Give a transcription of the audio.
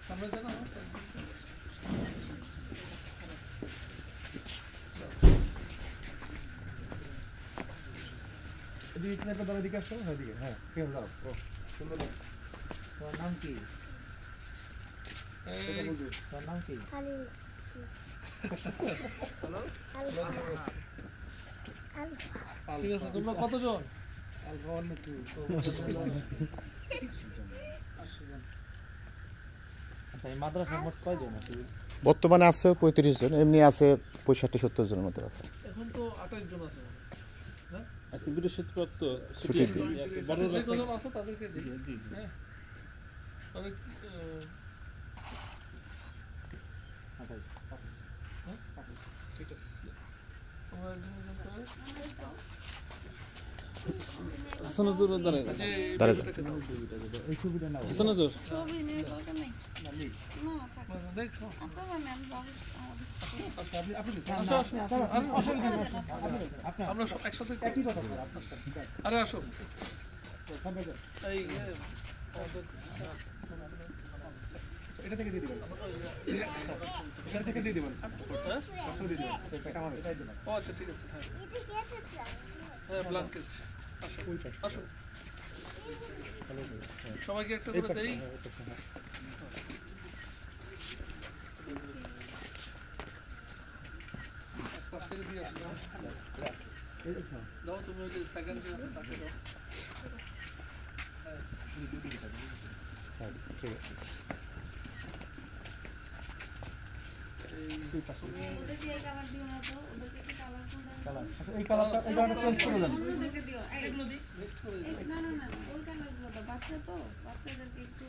সামনে যান এদিকে একটা দাঁড়া দিকে আসতো হ্যাঁ দিকে হ্যাঁ কেন যাও ও সুন্দর তোর নাম কি তোর নাম কি হ্যালো ঠিক আছে তোমরা কতজন বর্তমানে আছে 35 জন, এমনি আছে 65-70 জনের মতো আছে। এখন তো 28 জন আছে হ্যাঁ আজকে বৃহস্পতিবার তো ছুটি দিন যে কজন আছে তাদেরকে দিই হ্যাঁ তাহলে ঠিক আছে আমরা হাসান হুজুর দাঁড়ায় এই ছবিটা নাও হাসান হুজুর ছবি নিয়ে দরকার নেই না থাক দেখো আপনারা নেন আমরা একসাথে আরে আসো এই এটা থেকে দিয়ে দিবেন এটা থেকে দিয়ে দিবেন ও আচ্ছা ঠিক আছে হ্যাঁ হ্যাঁ ব্ল্যাঙ্কেট আসো আসো সবাইকে একটা করে দেই দাও তুমি ওই যে সেকেন্ড যে আছে তাকে দাও ঠিক আছে। এই কালারটা চেঞ্জ করে দেন না ওই কালারগুলো বাচ্চা তো বাচ্চাদেরকে একটু